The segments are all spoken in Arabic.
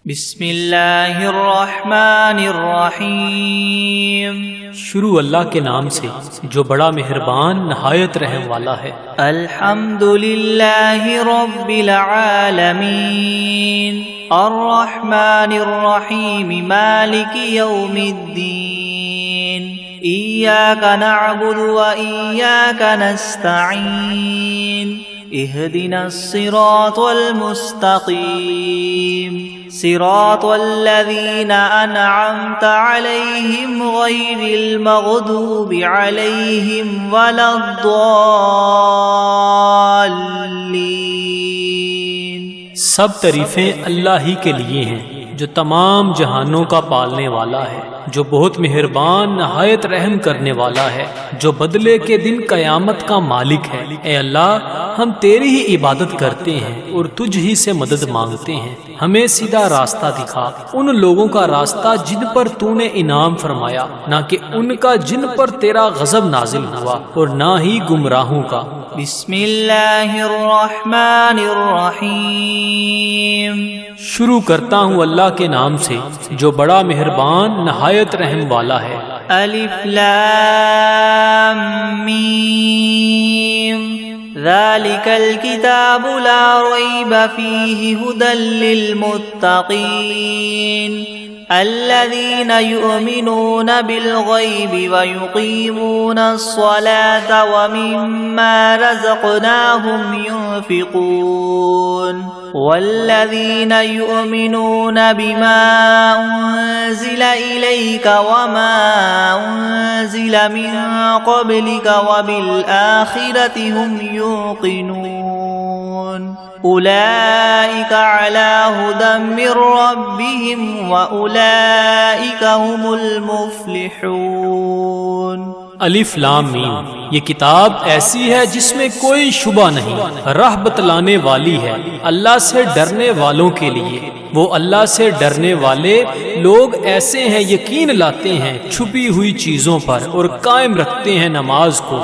بسم اللہ الرحمن الرحیم۔ شروع اللہ کے نام سے جو بڑا مہربان نہایت رحم والا ہے۔ الحمد للہ رب العالمین الرحمن الرحیم مالک یوم الدین ایاک نعبد و ایاک نستعین اهدنا الصراط المستقيم صراط الذين أنعمت عليهم غير المغضوب عليهم ولا الضالين۔ سب تعریفیں اللہ ہی کے لیے ہیں جو تمام جہانوں کا پالنے والا ہے، جو بہت مہربان نہایت رحم کرنے والا ہے، جو بدلے کے دن قیامت کا مالک ہے۔ اے اللہ، ہم تیری ہی عبادت کرتے ہیں اور تجھ ہی سے مدد مانگتے ہیں۔ ہمیں سیدھا راستہ دکھا، ان لوگوں کا راستہ جن پر تو نے انعام فرمایا، نہ کہ ان کا جن پر تیرا غضب نازل ہوا، اور نہ ہی گمراہوں کا۔ بسم اللہ الرحمن الرحیم۔ شروع کرتا ہوں اللہ کے نام سے جو بڑا مہربان نہایت رحم والا ہے۔ الف لام میم ذالک الکتاب لا ریب فیہ ھدی للمتقین الذین یؤمنون بالغیب ویقیمون الصلاة ومما رزقناہم ينفقون والذین یؤمنون بما انزل الیک وما انزل من قبلک وبالآخرة هم یوقنون اولئک علی ھدی من ربہم واولئک هم المفلحون۔ الف لام میم، یہ کتاب ایسی ہے جس میں کوئی شبہ نہیں، راہ بتلانے والی ہے اللہ سے ڈرنے والوں کے لیے۔ وہ اللہ سے ڈرنے والے لوگ ایسے ہیں یقین لاتے ہیں چھپی ہوئی چیزوں پر اور قائم رکھتے ہیں نماز کو،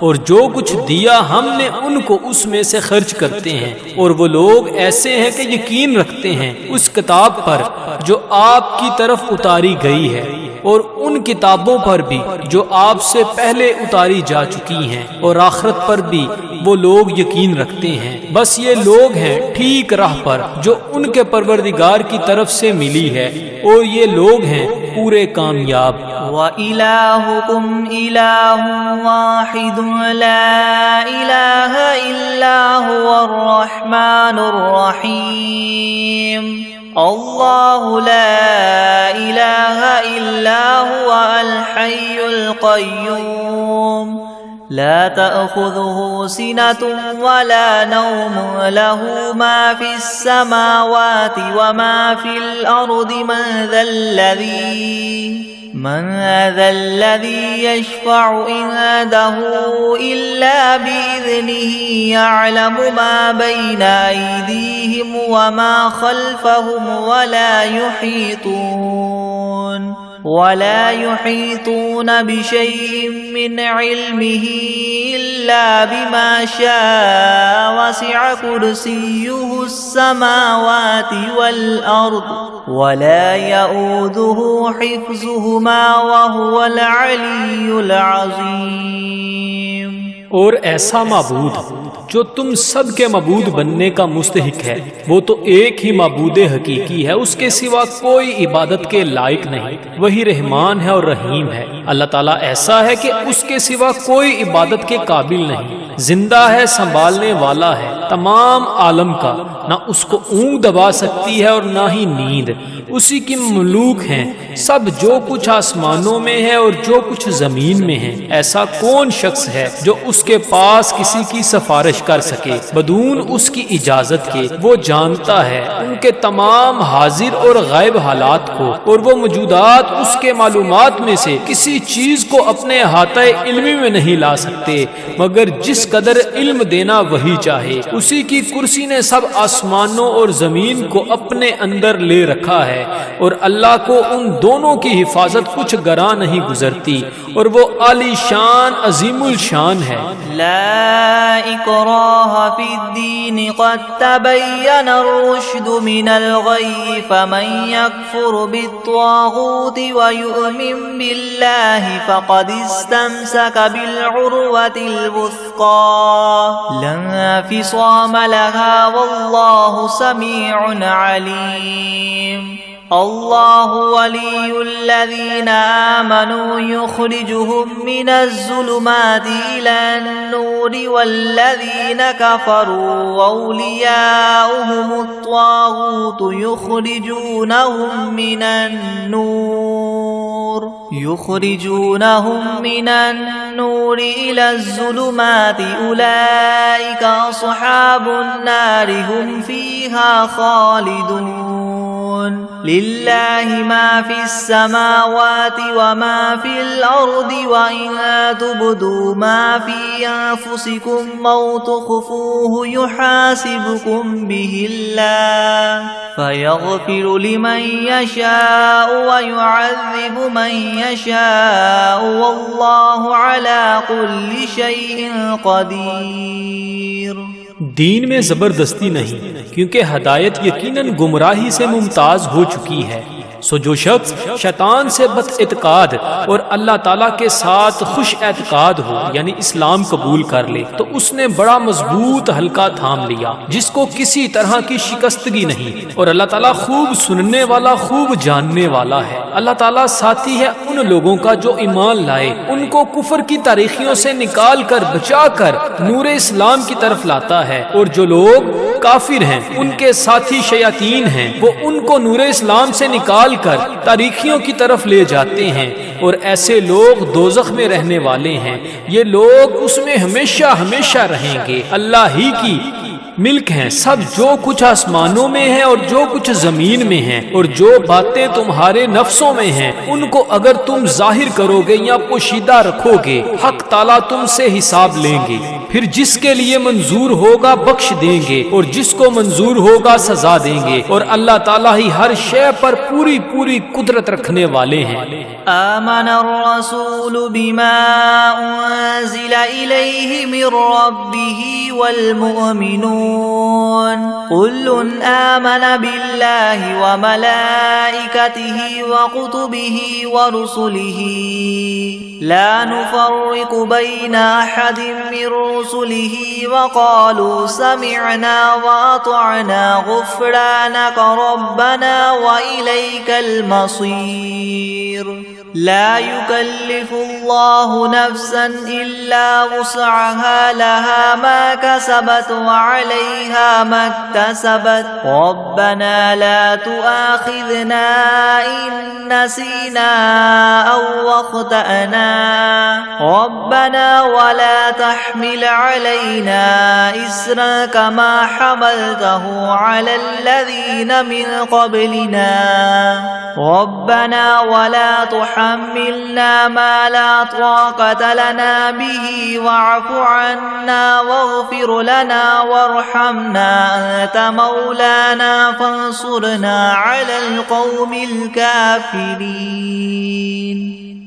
اور جو کچھ دیا ہم نے ان کو اس میں سے خرچ کرتے ہیں۔ اور وہ لوگ ایسے ہیں کہ یقین رکھتے ہیں اس کتاب پر جو آپ کی طرف اتاری گئی ہے، اور ان کتابوں پر بھی جو آپ سے پہلے اتاری جا چکی ہیں، اور آخرت پر بھی وہ لوگ یقین رکھتے ہیں۔ بس یہ لوگ ہیں ٹھیک راہ پر جو ان کے پروردگار کی طرف سے ملی ہے، اور یہ لوگ ہیں پورے کامیاب۔ وَإِلَٰهُكُمْ إِلَٰهٌ وَاحِدٌ لَا إِلَٰهَ إِلَّا هُوَ الرَّحْمَٰنُ الرَّحِيمُ اللہ لا الہ الا هو الحی القیوم لا تأخذه سنة ولا نوم له ما في السماوات وما في الأرض من ذا الذي يشفع عنده إلا بإذنه يعلم ما بين أيديهم وما خلفهم ولا يحيطون بشيء من علمه إلا بما شاء وسع كرسيه السماوات والأرض ولا يؤوده حفظهما وهو العلي العظيم۔ اور ایسا معبود جو تم سب کے معبود بننے کا مستحق ہے، وہ تو ایک ہی معبود حقیقی ہے، اس کے سوا کوئی عبادت کے لائق نہیں۔ وہی رحمان ہے اور رحیم ہے۔ اللہ تعالیٰ ایسا ہے کہ اس کے سوا کوئی عبادت کے قابل نہیں، زندہ ہے، سنبھالنے والا ہے تمام عالم کا، نہ اس کو اونگ دبا سکتی ہے اور نہ ہی نیند۔ اسی کی مملوک ہیں سب، جو کچھ آسمانوں میں ہے اور جو کچھ زمین میں ہے۔ ایسا کون شخص ہے جو اس کے پاس کسی کی سفارش کر سکے بدون اس کی اجازت کے؟ وہ جانتا ہے ان کے تمام حاضر اور غائب حالات کو، اور وہ موجودات اس کے معلومات میں سے کسی چیز کو اپنے احاطہ علمی میں نہیں لا سکتے مگر جس قدر علم دینا وہی چاہے۔ اسی کی کرسی نے سب آسمانوں اور زمین کو اپنے اندر لے رکھا ہے، اور اللہ کو ان دونوں کی حفاظت کچھ گراں نہیں گزرتی، اور وہ عالی شان عظیم الشان ہے۔ لا اکراہ فی الدین قد تبین الرشد من الغی فمن یکفر بالطاغوت ویؤمن باللہ فقد استمسک بالعروة الوثقى لا انفصام لها واللہ سمیع علیم۔ اللہ ولی الذین آمنوا یخرجهم من الظلمات إلى النور والذین کفروا اولیاؤهم الطاغوت یخرجونهم من النور إلى الظلمات أولئك أصحاب النار هم فيها خالدون۔ للہ ما فی السماوات وما فی الارض وإن تبدوا ما فی انفسکم او تخفوه یحاسبکم به اللہ فیغفر لمن یشاء ویعذب من یشاء واللہ علی کل شیء قدیر۔ دین میں زبردستی نہیں، کیونکہ ہدایت یقیناً گمراہی سے ممتاز ہو چکی ہے۔ سو جو شخص شیطان سے بد اعتقاد اور اللہ تعالیٰ کے ساتھ خوش اعتقاد ہو، یعنی اسلام قبول کر لے، تو اس نے بڑا مضبوط حلقہ تھام لیا جس کو کسی طرح کی شکستگی نہیں، اور اللہ تعالیٰ خوب سننے والا، خوب جاننے والا ہے۔ اللہ تعالیٰ ساتھی ہے ان لوگوں کا جو ایمان لائے، ان کو کفر کی تاریخیوں سے نکال کر بچا کر نور اسلام کی طرف لاتا ہے، اور جو لوگ کافر ہیں ان کے ساتھی شیاطین ہیں، وہ ان کو نور اسلام سے نکال کر تاریخیوں کی طرف لے جاتے ہیں، اور ایسے لوگ دوزخ میں رہنے والے ہیں، یہ لوگ اس میں ہمیشہ ہمیشہ رہیں گے۔ اللہ ہی کی ملک ہیں سب، جو کچھ آسمانوں میں ہے اور جو کچھ زمین میں ہے، اور جو باتیں تمہارے نفسوں میں ہیں ان کو اگر تم ظاہر کرو گے یا پوشیدہ رکھو گے، حق تعالیٰ تم سے حساب لیں گے، پھر جس کے لیے منظور ہوگا بخش دیں گے، اور جس کو منظور ہوگا سزا دیں گے، اور اللہ تعالیٰ ہی ہر شے پر پوری پوری قدرت رکھنے والے ہیں۔ آمن الرسول بما انزل الیہ من ربہ والمؤمنون كل آمن باللہ وملائکتہ وکتبہ ورسلہ لا نفرق بین احد من رسلہ وقالوا سمعنا واطعنا غفرانک ربنا وإلیک المصیر۔ لا يكلف الله نفسا إلا وسعها لها ما كسبت وعليها ما اكتسبت ربنا لا تؤاخذنا إن نسينا أو أخطأنا ربنا ولا تحمل علينا إصرا كما حملته على الذين من قبلنا ربنا ولا تحملنا ما لا طاقة لنا به واعف عنا واغفر لنا وارحمنا أنت مولانا فانصرنا على القوم الكافرين۔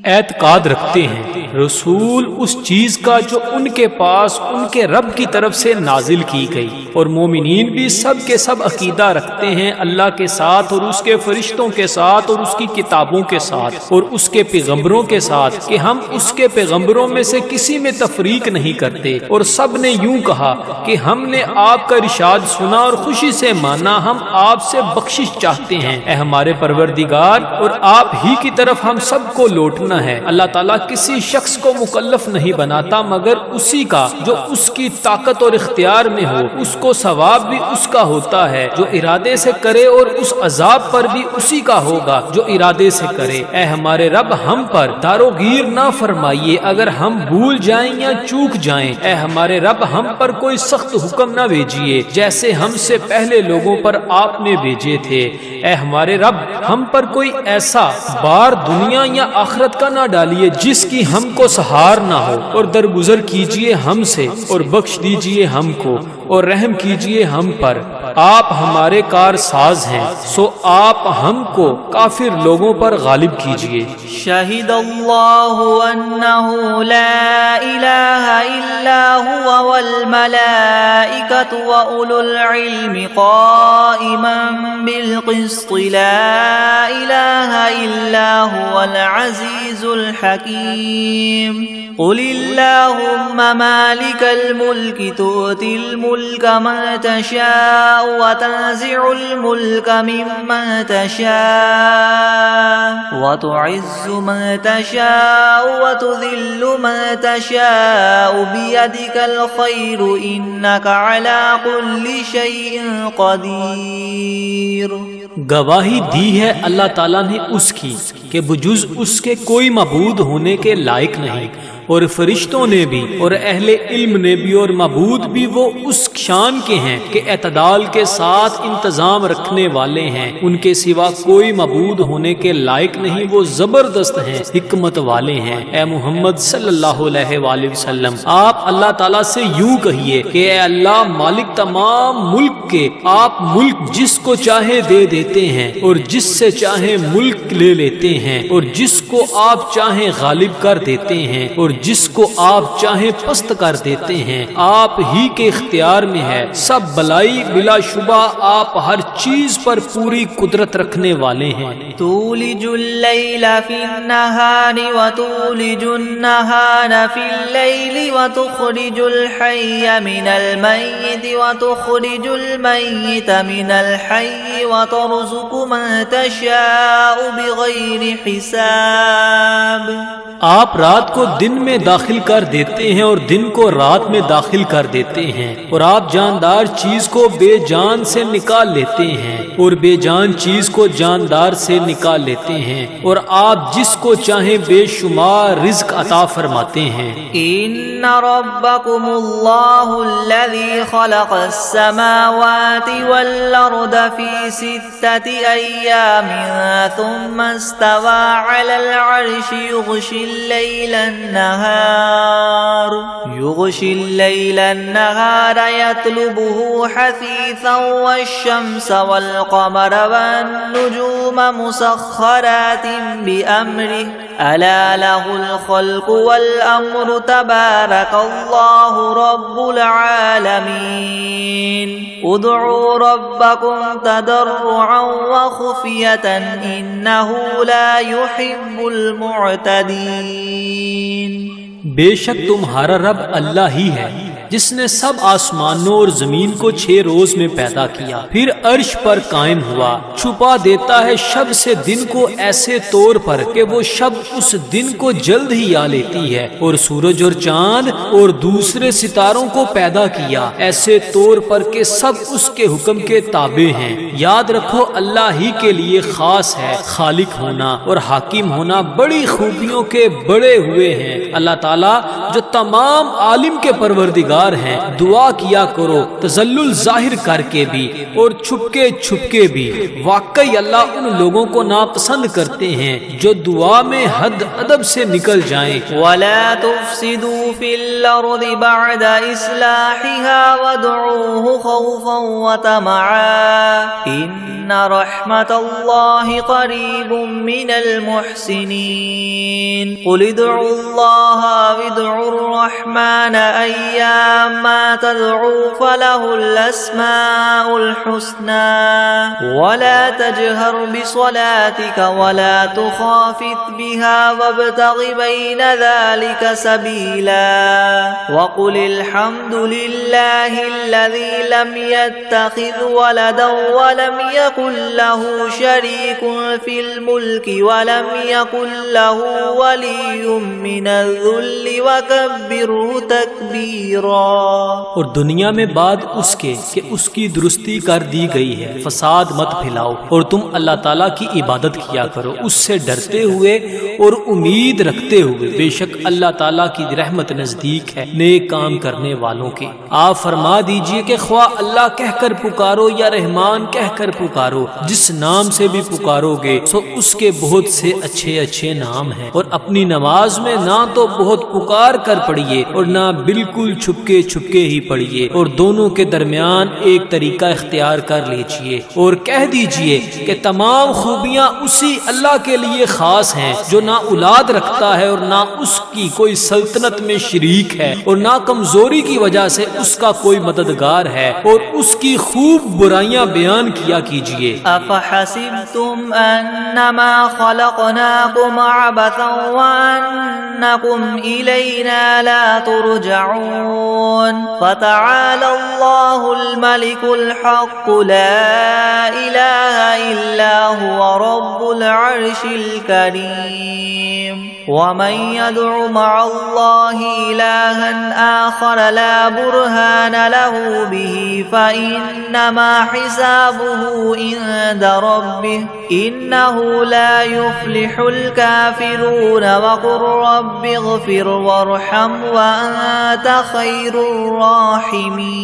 اعتقاد رکھتے ہیں رسول اس چیز کا جو ان کے پاس ان کے رب کی طرف سے نازل کی گئی، اور مومنین بھی سب کے سب عقیدہ رکھتے ہیں اللہ کے ساتھ اور اس کے فرشتوں کے ساتھ اور اس کی کتابوں کے ساتھ اور اس کے پیغمبروں کے ساتھ کہ ہم اس کے پیغمبروں میں سے کسی میں تفریق نہیں کرتے، اور سب نے یوں کہا کہ ہم نے آپ کا ارشاد سنا اور خوشی سے مانا، ہم آپ سے بخشش چاہتے ہیں اے ہمارے پروردگار، اور آپ ہی کی طرف ہم سب کو لوٹنا ہے۔ اللہ تعالیٰ کسی شخص کو مکلف نہیں بناتا مگر اسی کا جو اس کی طاقت اور اختیار میں ہو، اس کو ثواب بھی اس کا ہوتا ہے جو ارادے سے کرے، اور اس عذاب پر بھی اسی کا ہوگا جو ارادے سے کرے۔ اے ہمارے رب ہم پر داروگیر نہ فرمائیے اگر ہم بھول جائیں یا چوک جائیں، اے ہمارے رب ہم پر کوئی سخت حکم نہ بھیجیے جیسے ہم سے پہلے لوگوں پر آپ نے بھیجے تھے۔ اے ہمارے رب ہم پر کوئی ایسا بار دنیا یا آخرت کا نہ ڈالیے جس کی ہم کو سہار نہ ہو، اور درگزر کیجیے ہم سے اور بخش دیجیے ہم کو، اور رحم کیجئے ہم پر، آپ ہمارے کار ساز ہیں، سو آپ ہم کو کافر لوگوں پر غالب کیجئے۔ شہد اللہ انہ لا الہ الا هو والملائکۃ واولو العلم قائما بالقسط لا الہ الا هو العزیز الحکیم۔ قل اللہم مالک الملک تؤتی الملک من تشاء وتنزع الملک ممن تشاء وتعز من تشاء وتذل من تشاء بيدك الخير إنك على كل شيء قدير۔ گواہی دی ہے اللہ تعالیٰ نے اس کی کہ بجز اس کے کوئی معبود ہونے کے لائق نہیں، اور فرشتوں نے بھی اور اہل علم نے بھی اور معبود بھی وہ اس شان کے ہیں کہ اعتدال کے ساتھ انتظام رکھنے والے ہیں، ان کے سوا کوئی معبود ہونے کے لائق نہیں، وہ زبردست ہیں، حکمت والے ہیں۔ اے محمد صلی اللہ علیہ وآلہ وسلم، آپ اللہ تعالیٰ سے یوں کہیے کہ اے اللہ مالک تمام ملک کے، آپ ملک جس کو چاہے دے دیتے ہیں اور جس سے چاہے ملک لے لیتے ہیں، اور جس کو آپ چاہیں غالب کر دیتے ہیں اور جس کو آپ چاہیں پست کر دیتے ہیں، آپ ہی کے اختیار میں ہے سب بلائی، بلا شبہ آپ ہر چیز پر پوری قدرت رکھنے والے ہیں۔ تولج اللیل فی النہار وتولج النہار فی اللیل وتخرج الحی من المیت وتخرج المیت من الحی وترزق من تشاء بغیر حساب۔ آپ رات کو دن میں داخل کر دیتے ہیں اور دن کو رات میں داخل کر دیتے ہیں، اور آپ جاندار چیز کو بے جان سے نکال لیتے ہیں اور بے جان چیز کو جاندار سے نکال لیتے ہیں، اور آپ جس کو چاہیں بے شمار رزق عطا فرماتے ہیں۔ ان ربکم اللہ الذی خلق السماوات والارض فی 6 ایام ثم استوى على العرش يغشي الليل النهار يطلبه حثيثا والشمس والقمر والنجوم مسخرات بأمره ألا له الخلق والأمر تبارك الله رب العالمين ادعوا ربكم تضرعا وخفية إنه لا يحب المعتدين۔ بے شک تمہارا رب اللہ ہی ہے جس نے سب آسمانوں اور زمین کو 6 روز میں پیدا کیا، پھر عرش پر قائم ہوا، چھپا دیتا ہے شب سے دن کو ایسے طور پر کہ وہ شب اس دن کو جلد ہی آ لیتی ہے، اور سورج اور چاند اور دوسرے ستاروں کو پیدا کیا ایسے طور پر کہ سب اس کے حکم کے تابع ہیں۔ یاد رکھو اللہ ہی کے لیے خاص ہے خالق ہونا اور حاکم ہونا، بڑی خوبیوں کے بڑے ہوئے ہیں اللہ تعالیٰ جو تمام عالم کے پروردگار ہیں۔ دعا کیا کرو تذلل ظاہر کر کے بھی اور چھپ کے بھی، واقعی اللہ ان لوگوں کو ناپسند کرتے ہیں جو دعا میں حد ادب سے نکل جائیں۔ وَلَا تُفْسِدُوا فِي الْأَرْضِ بَعْدَ إِصْلَاحِهَا وَادْعُوهُ خَوْفًا وَطَمَعًا إِنَّ رَحْمَتَ اللَّهِ قَرِيبٌ مِّنَ الْمُحْسِنِينَ قُلِ ادْعُوا اللَّهَ وَادْعُوا الرَّحْمَنَ أَيَّمَّا تَدْعُوا فَلَهُ الْأَسْمَاءُ الْحُسْنَى وَلَا تَجْهَرْ بِصَلَاتِكَ وَلَا تُخَافِتْ بِهَا وَابْتَغِ بَيْنَ ذَلِكَ سَبِيلًا وَقُلِ الْحَمْدُ لِلَّهِ الَّذِي لَمْ يَتَّخِذْ وَلَدًا وَلَمْ يَكُنْ لَهُ شَرِيكٌ فِي الْمُلْكِ وَلَمْ يَكُنْ لَهُ وَلِيٌّ مِّنَ الذُّلِّ وَكَبِّرْهُ تَكْبِيرًا۔ اور دنیا میں بعد اس کے کہ اس کی درستی کر دی گئی ہے، فساد مت پھیلاؤ، اور تم اللہ تعالیٰ کی عبادت کیا کرو اس سے ڈرتے ہوئے اور امید رکھتے ہوئے، بے شک اللہ تعالیٰ کی رحمت نزدیک ہے نیک کام کرنے والوں کے۔ آپ فرما دیجئے کہ خواہ اللہ کہہ کر پکارو یا رحمان کہہ کر پکارو، جس نام سے بھی پکارو گے سو اس کے بہت سے اچھے نام ہیں، اور اپنی نماز میں نہ تو بہت پکار کر پڑھیے اور نہ بالکل چھپکے چھپکے ہی پڑھیے، اور دونوں کے درمیان ایک طریقہ اختیار کر لیجئے اور کہہ دیجئے کہ تمام خوبیاں اسی اللہ کے لیے خاص ہیں جو نہ اولاد رکھتا ہے اور نہ اس کی کوئی سلطنت میں شریک ہے اور نہ کمزوری کی وجہ سے اس کا کوئی مددگار ہے، اور اس کی خوب برائیاں بیان کیا کیجئے۔ افحسبتم انما خلقناكم عبثا وانکم الینا لا ترجعون فتعالى الله الملك الحق لا اله الا هو رب العرش الكريم ومن يدع مع الله إلها آخر لا برهان له به فإنما حسابه عند ربه إنه لا يفلح الكافرون وقل رب اغفر وارحم وأنت خير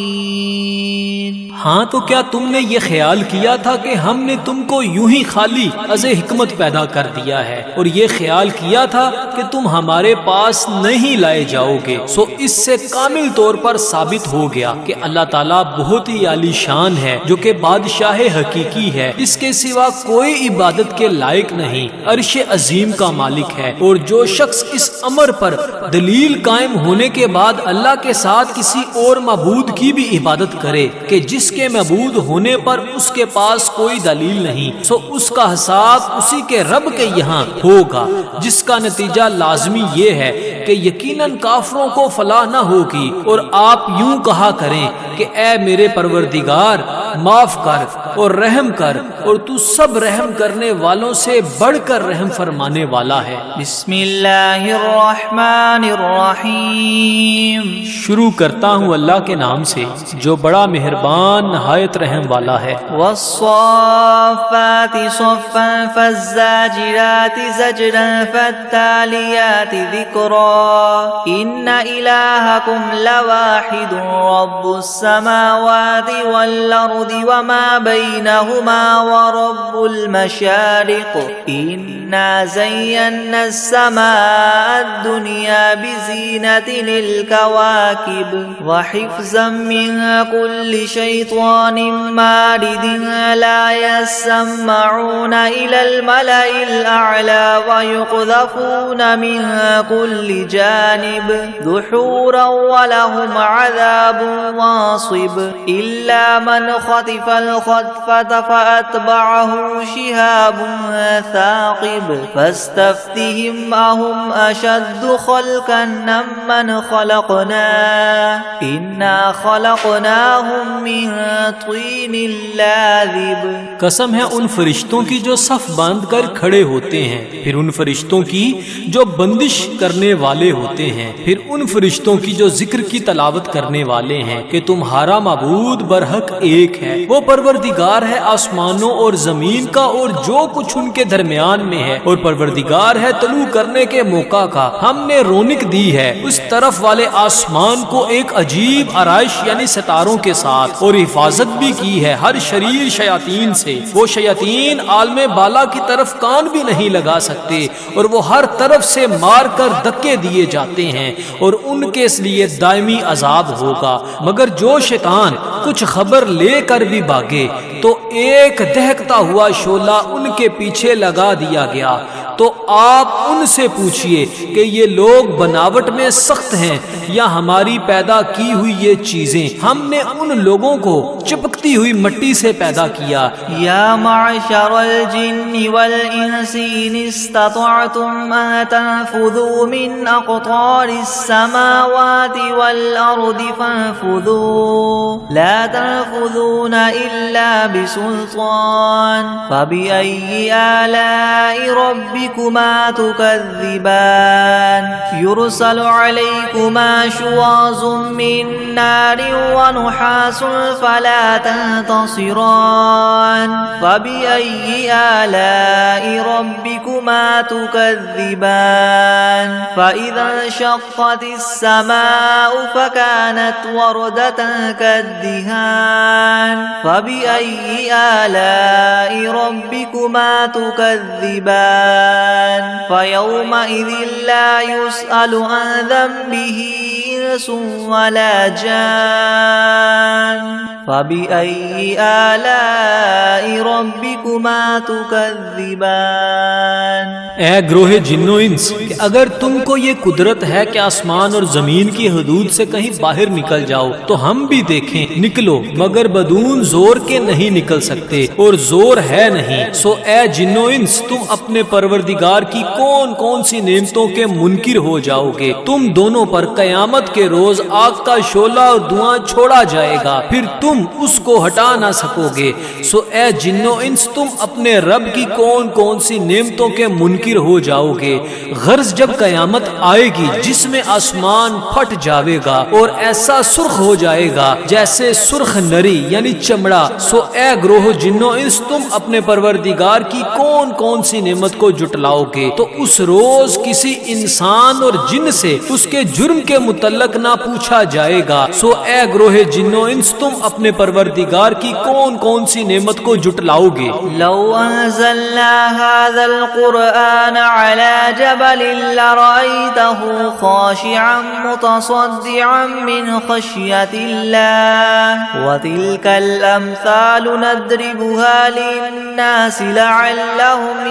الراحمين۔ ہاں تو کیا تم نے یہ خیال کیا تھا کہ ہم نے تم کو یوں ہی خالی از حکمت پیدا کر دیا ہے اور یہ خیال کیا تھا کہ تم ہمارے پاس نہیں لائے جاؤ گے؟ سو اس سے کامل طور پر ثابت ہو گیا کہ اللہ تعالیٰ بہت ہی عالی شان ہے، جو کہ بادشاہ حقیقی ہے، اس کے سوا کوئی عبادت کے لائق نہیں، عرش عظیم کا مالک ہے۔ اور جو شخص اس امر پر دلیل قائم ہونے کے بعد اللہ کے ساتھ کسی اور معبود کی بھی عبادت کرے کہ جس کے معبود ہونے پر اس کے پاس کوئی دلیل نہیں، سو اس کا حساب اسی کے رب کے یہاں ہوگا، جس کا نتیجہ لازمی یہ ہے کہ یقیناً کافروں کو فلاح نہ ہوگی۔ اور آپ یوں کہا کریں کہ اے میرے پروردگار معاف کر اور رحم کر، اور تو سب رحم کرنے والوں سے بڑھ کر رحم فرمانے والا ہے۔ بسم اللہ الرحمن الرحیم۔ شروع کرتا ہوں اللہ کے نام سے جو بڑا مہربان نہایت رحم والا ہے۔ والصافات صفا فالزاجرات زجرا فالتاليات ذكرا إن إلهكم لواحد رب السماوات والأرض وما بينهما ورب المشارق إنا زينا السماء الدنيا بزينة للكواكب وحفظا من كل شيطان مارد لا يسمعون إلى الملأ الأعلى ويقذفون من كل جانب دحورا ولهم عذاب واصب إلا من خطف الخطفة فأتبعه شهاب ثاقب فاستفتهم أهم أشد خلقا ممن خلقنا إنا خلقناهم من طين لازب۔ قسم ہے ان فرشتوں کی جو صف باندھ کر کھڑے ہوتے ہیں، پھر ان فرشتوں کی جو بندش کرنے والے ہوتے ہیں، پھر ان فرشتوں کی جو ذکر کی تلاوت کرنے والے ہیں کہ تمہارا معبود برحق ایک ہے، وہ پروردگار ہے آسمانوں اور زمین کا اور جو کچھ ان کے درمیان میں ہے، اور پروردگار ہے طلوع کرنے کے موقع کا۔ ہم نے رونق دی ہے اس طرف والے آسمان کو ایک عجیب آرائش یعنی ستاروں کے ساتھ، اور حفاظت بھی کی ہے ہر شریر شیاطین سے۔ وہ شیاطین عالم بالا کی طرف کان بھی نہیں لگا سکتے، اور وہ ہر طرف سے مار کر دھکے دیے جاتے ہیں، اور ان کے اس لیے دائمی عذاب ہوگا۔ مگر جو شیطان کچھ خبر لے کر بھی بھاگے تو ایک دہکتا ہوا شعلہ ان کے پیچھے لگا دیا گیا۔ تو آپ ان سے پوچھئے کہ یہ لوگ بناوٹ میں سخت ہیں یا ہماری پیدا کی ہوئی یہ چیزیں؟ ہم نے ان لوگوں کو چپکتی ہوئی مٹی سے پیدا کیا۔ یا معشر الجن والانس ان استطعتم ان تنفذوا من اقطار السماوات والارض فانفذوا لا تنفذون الا بسلطان فبأي آلاء ربكما تكذبان يرسل عليكما شواظ من نار ونحاس فلا تنتصران فبأي آلاء ربكما تكذبان فإذا انشقت السماء فكانت وردة كالدهان فبأي آلاء ربكما تكذبان فيومئذ لا يسأل عن ذنبه إنس ولا جان فبأي آلاء ربكما تكذبان۔ اے گروہ جن و انس، کہ اگر تم کو یہ قدرت ہے کہ آسمان اور زمین کی حدود سے کہیں باہر نکل جاؤ تو ہم بھی دیکھیں، نکلو، مگر بدون زور کے نہیں نکل سکتے اور زور ہے نہیں۔ سو اے جن و انس، تم اپنے پروردگار کی کون کون سی نعمتوں کے منکر ہو جاؤ گے؟ تم دونوں پر قیامت کے روز آگ کا شعلہ اور دھواں چھوڑا جائے گا، پھر تم اس کو ہٹا نہ سکو گے۔ سو اے جن و انس، تم اپنے رب کی کون کون سی نعمتوں کے منکر ہو جاؤ گے؟ غرض جب قیامت آئے گی جس میں آسمان پھٹ جاوے گا اور ایسا سرخ ہو جائے گا جیسے سرخ نری یعنی چمڑا، سو اے گروہ جن و انس، تم اپنے پروردگار کی کون کون سی نعمت کو جٹلاؤ گے؟ تو اس روز کسی انسان اور جن سے اس کے جرم کے متعلق نہ پوچھا جائے گا۔ سو اے گروہ جن و انس، تم اپنے پروردگار کی کون کون سی نعمت کو جٹلاؤ گے؟ لو انزلنا هذا القرآن على جبل لرأيته خاشعا متصدعا من خشية الله وتلك الأمثال نضربها للناس لعلهم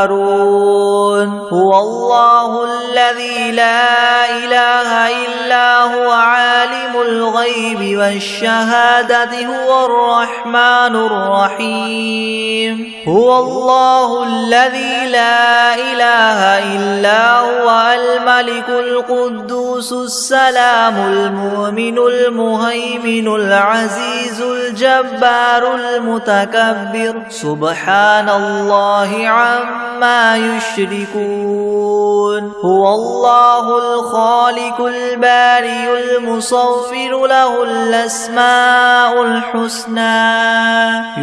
يتفكرون هو الله الذي لا إله إلا هو عالم الغيب والشهادة هو الرحمن الرحيم هو الله الذي لا إله إلا هو الملك القدوس السلام المؤمن المهيمن العزيز الجبار المتكبر سبحان الله عما يشركون هو الله الخالق البارئ المصور له الأسماء الحسنى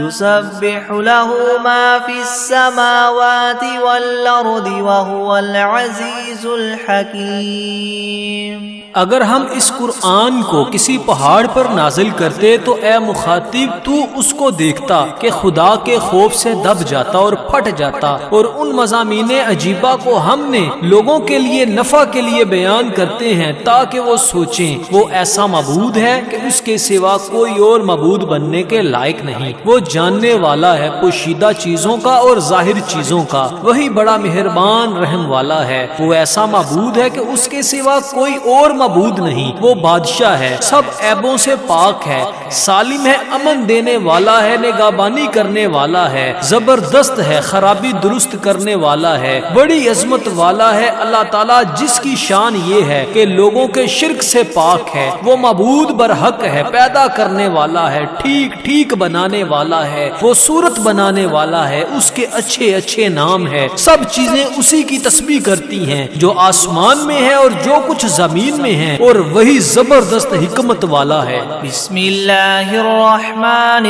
يسبح له ما في السماوات والأرض وهو العزيز الحكيم۔ اگر ہم اس قرآن کو کسی پہاڑ پر نازل کرتے تو اے مخاطب تو اس کو دیکھتا کہ خدا کے خوف سے دب جاتا اور پھٹ جاتا، اور ان مضامین عجیبہ کو ہم نے لوگوں کے لیے نفع کے لیے بیان کرتے ہیں تاکہ وہ سوچیں۔ وہ ایسا معبود ہے کہ اس کے سوا کوئی اور معبود بننے کے لائق نہیں۔ وہ جاننے والا ہے پوشیدہ چیزوں کا اور ظاہر چیزوں کا، وہی بڑا مہربان رحم والا ہے۔ وہ ایسا معبود ہے کہ اس کے سوا کوئی اور معبود نہیں۔ وہ بادشاہ ہے، سب عیبوں سے پاک ہے، سالم ہے، امن دینے والا ہے، نگہبانی کرنے والا ہے، زبردست ہے، خرابی درست کرنے والا ہے، بڑی عظمت والا ہے۔ اللہ تعالیٰ جس کی شان یہ ہے کہ لوگوں کے شرک سے پاک ہے، وہ معبود برحق ہے، پیدا کرنے والا ہے، ٹھیک ٹھیک بنانے والا ہے، وہ صورت بنانے والا ہے، اس کے اچھے اچھے نام ہے۔ سب چیزیں اسی کی تسبیح کرتی ہیں جو آسمان میں ہے اور جو کچھ زمین میں ہے، اور وہی زبردست حکمت والا ہے۔ بسم اللہ الرحمن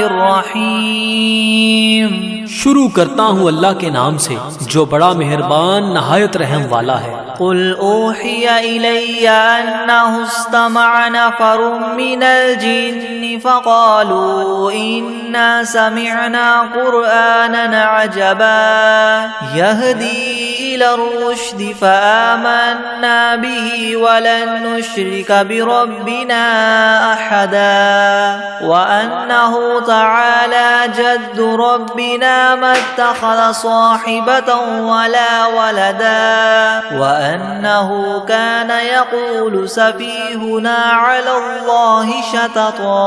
الرحیم۔ شروع کرتا ہوں اللہ کے نام سے جو بڑا مہربان نہایت رحم والا ہے۔ قل اوحی الی انہ استمع نفر من الجن فقالوا انا سمعنا قرآنا عجبا يهدي الى الرشد فآمنا به ولن نشرك بربنا احدا وانه تعالى جد ربنا ما اتخذ صاحبة ولا ولدا وأنه كان يقول سفيهنا على الله شططا۔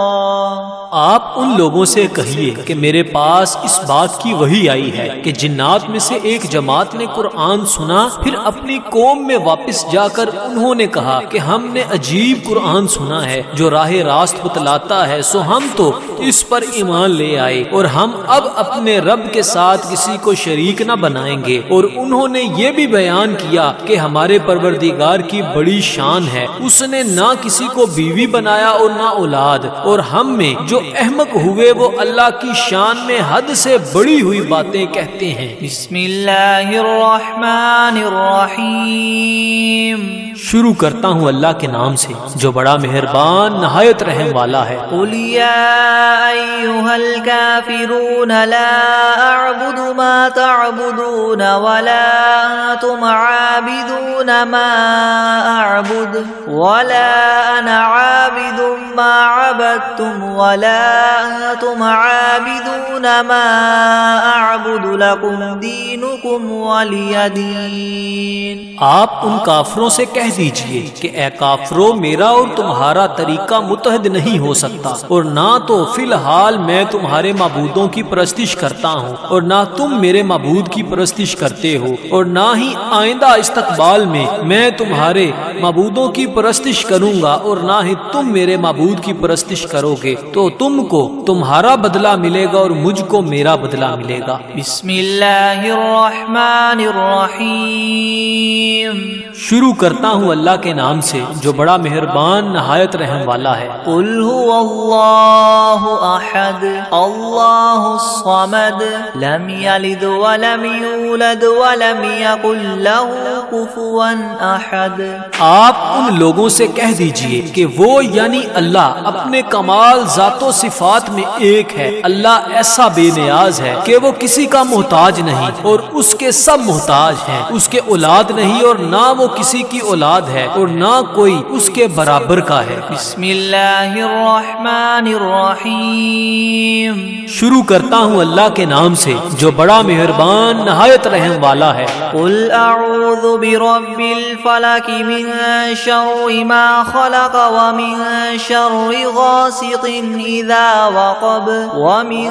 آپ ان لوگوں سے کہیے کہ میرے پاس اس بات کی وحی آئی ہے کہ جنات میں سے ایک جماعت نے قرآن سنا، پھر اپنی قوم میں واپس جا کر انہوں نے کہا کہ ہم نے عجیب قرآن سنا ہے جو راہ راست بتلاتا ہے، سو ہم تو اس پر ایمان لے آئے اور ہم اب اپنے رب کے ساتھ کسی کو شریک نہ بنائیں گے۔ اور انہوں نے یہ بھی بیان کیا کہ ہمارے پروردگار کی بڑی شان ہے، اس نے نہ کسی کو بیوی بنایا اور نہ اولاد، اور ہم میں جو احمق ہوئے وہ اللہ کی شان میں حد سے بڑی ہوئی باتیں کہتے ہیں۔ بسم اللہ الرحمن الرحمن الرحیم. شروع کرتا ہوں اللہ کے نام سے جو بڑا مہربان نہایت رحم والا ہے. قل یا ایھا الکافرون لا اعبد ما تعبدون ولا انتم عابدون ما اعبد ولا انا عابد ما عبدتم ولا انتم عابدون ما اعبد لكم دینکم ولی دین. آپ ان کافروں سے کہہ دیجئے کہ اے کافرو میرا اور تمہارا طریقہ متحد نہیں ہو سکتا، اور نہ تو فی الحال میں تمہارے معبودوں کی پرستش کرتا ہوں اور نہ تم میرے معبود کی پرستش کرتے ہو، اور نہ ہی آئندہ استقبال میں تمہارے معبودوں کی پرستش کروں گا اور نہ ہی تم میرے معبود کی پرستش کرو گے. تو تم کو تمہارا بدلہ ملے گا اور مجھ کو میرا بدلہ ملے گا. بسم اللہ الرحمن الرحیم. شروع کرتا ہوں اللہ کے نام سے جو بڑا مہربان نہایت رحم والا ہے. قل هو اللہ احد اللہ الصمد لم یلد ولم یولد ولم یکن له کفوا احد. آپ ان لوگوں سے کہہ دیجئے کہ وہ یعنی اللہ اپنے کمال ذات و صفات میں ایک ہے. اللہ ایسا بے نیاز ہے کہ وہ کسی کا محتاج نہیں اور اس کے سب محتاج ہیں. اس کے اولاد نہیں اور نہ وہ کسی کی اولاد ہے اور نہ کوئی اس کے برابر کا ہے. بسم اللہ الرحمن الرحیم. شروع کرتا ہوں اللہ کے نام سے جو بڑا مہربان نہایت رحم والا ہے. قل اعوذ برب الفلق من شر ما خلق ومن شر غاسق اذا وقب ومن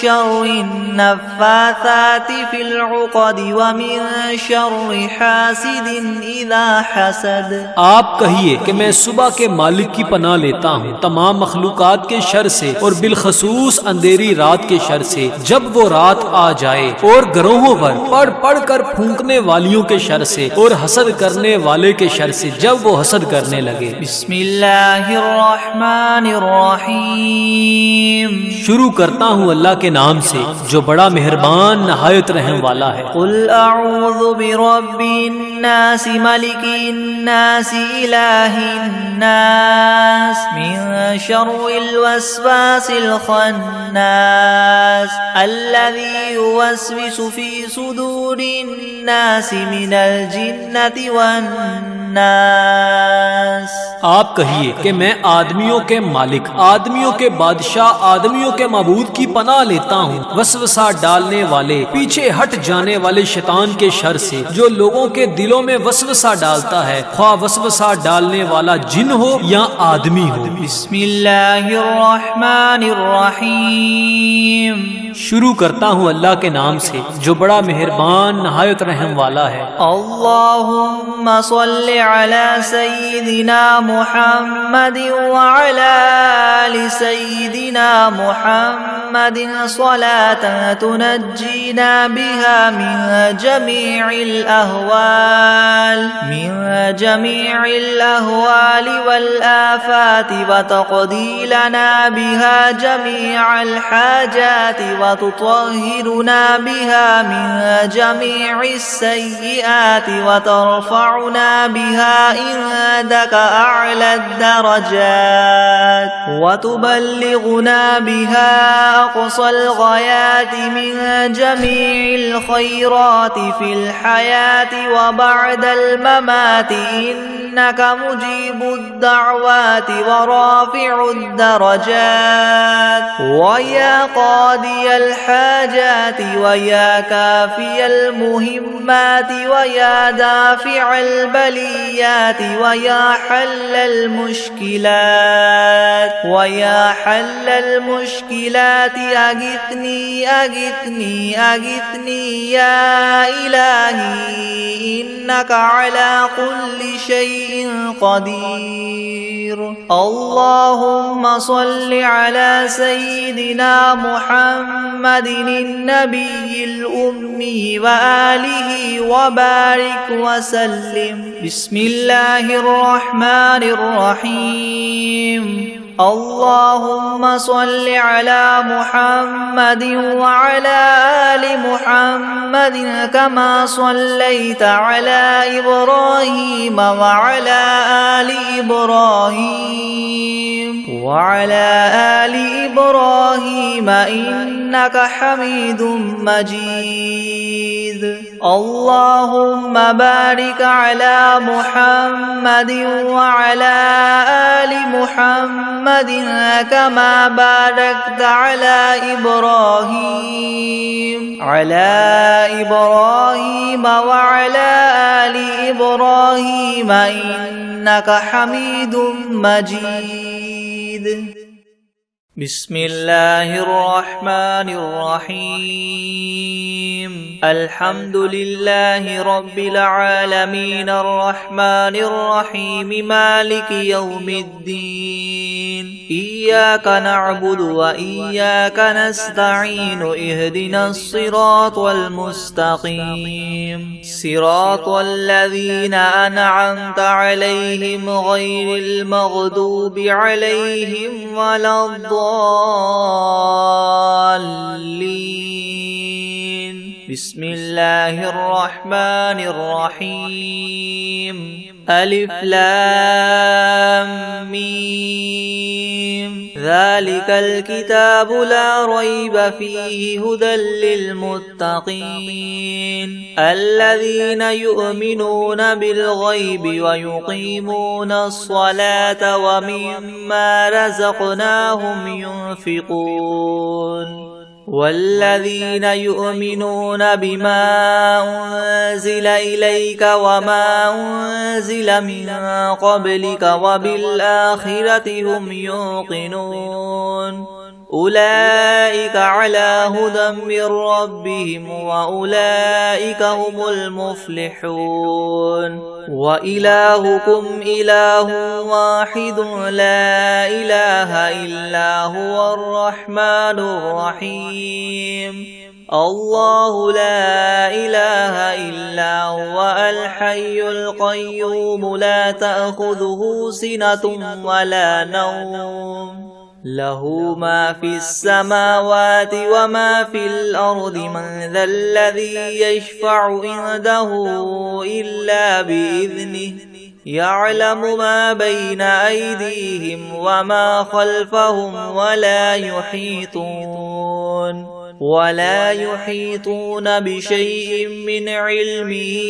شر النفاثات في العقد ومن شر حاسد اذا حسد. آپ کہیے کہ میں صبح کے مالک کی پناہ لیتا ہوں تمام مخلوقات کے شر سے اور بالخصوص اندھیری رات کے شر سے جب وہ رات آ جائے، اور گروہوں پر پڑھ پڑھ کر پھونکنے والیوں کے شر سے اور حسد کرنے والے کے شر سے جب وہ حسد کرنے لگے. بسم اللہ الرحمن الرحیم. شروع کرتا ہوں اللہ کے نام سے جو بڑا مہربان نہایت رحم والا ہے. قل اعوذ برب الناس ملک الناس الہ الناس من شر الوسواس الخناس الذي يوسوس في صدور الناس من الجنة والناس. آپ کہیے کہ میں آدمیوں کے مالک، آدمیوں کے بادشاہ، آدمیوں کے معبود کی پناہ لیتا ہوں وسوسہ ڈالنے والے، پیچھے ہٹ جانے والے شیطان کے شر سے جو لوگوں کے دلوں میں وسوسہ ڈالتا ہے، خواہ وسوسہ ڈالنے والا جن ہو یا آدمی ہو. بسم اللہ الرحمن الرحیم. شروع کرتا ہوں اللہ کے نام سے جو بڑا مہربان نہایت رحم والا ہے. اللہم صل علی سیدنا محمد وعلی آل سیدنا محمد صلاة تنجینا بها من جمیع الأهوال والآفات وتقضی لنا بها جمیع الحاجات وتطهرنا بها من جميع السيئات وترفعنا بها عندك أعلى الدرجات وتبلغنا بها أقصى الغايات من جميع الخيرات في الحياة وبعد الممات إنك مجيب الدعوات ورافع الدرجات ويا قاضي الحاجات ويا كافي المهمات ويا دافع البليات ويا حل المشكلات أغثني يا إلهي إنك على كل شيء قدير. اللهم صل على سيدنا محمد النبي الأمي وآله وبارك وسلم. بسم الله الرحمن الرحيم. اللهم صل على محمد وعلى آل محمد كما صليت على إبراهيم وعلى آل إبراهيم إنك حميد مجيد. اللهم بارك على محمد وعلى آل محمد كما باركت على إبراهيم وعلى آل إبراهيم إنك حميد مجيد. بسم الله الرحمن الرحيم. الحمد لله رب العالمين الرحمن الرحيم مالك يوم الدين. إياك نعبد وإياك نستعين. اهدنا الصراط المستقيم صراط الذين أنعمت عليهم غير المغضوب عليهم ولا الضالين. بسم الله الرحمن الرحيم. ألف لام ميم. ذلك الكتاب لا ريب فيه هدى للمتقين الذين يؤمنون بالغيب ويقيمون الصلاة ومما رزقناهم ينفقون والذين يؤمنون بما أنزل إليك وما أنزل من قبلك وبالآخرة هم يوقنون أولئك على هدى من ربهم وأولئك هم المفلحون. وإلهكم إله واحد لا إله إلا هو الرحمن الرحيم. الله لا إله إلا هو الحي القيوم لا تأخذه سنة ولا نوم له ما في السماوات وما في الأرض. من ذا الذي يشفع عنده إلا بإذنه يعلم ما بين أيديهم وما خلفهم ولا يحيطون بشيء من علمه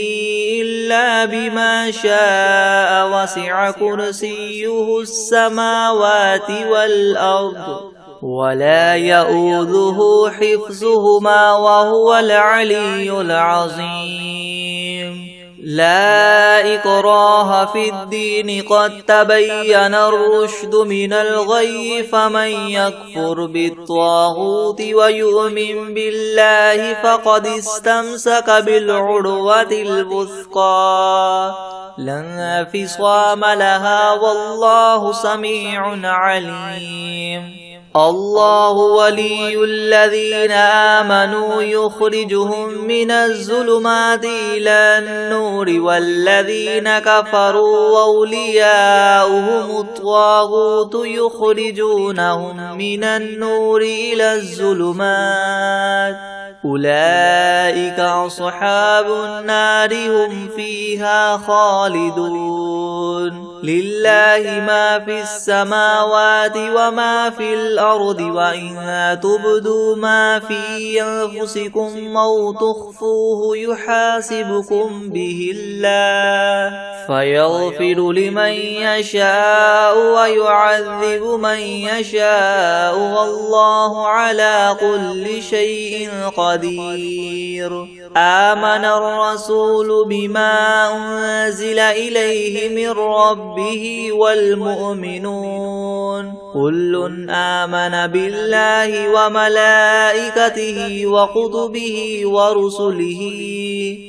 إلا بما شاء. وسع كرسيه السماوات والأرض ولا يؤوده حفظهما وهو العلي العظيم. لا إكراه في الدين قد تبين الرشد من الغي. فمن يكفر بالطاغوت ويؤمن بالله فقد استمسك بالعروة الوثقى لا انفصام لها والله سميع عليم. الله ولي الذين آمنوا يخرجهم من الظلمات إلى النور والذين كفروا أولياؤهم الطاغوت يخرجونهم من النور إلى الظلمات أولئك أصحاب النار هم فيها خالدون. لله ما في السماوات وما في الأرض وإن تبدوا ما في أنفسكم أو تخفوه يحاسبكم به الله فيغفر لمن يشاء ويعذب من يشاء والله على كل شيء قدير. آمن الرسول بما أنزل إليه من ربه والمؤمنون كل آمن بالله وملائكته وكتبه ورسله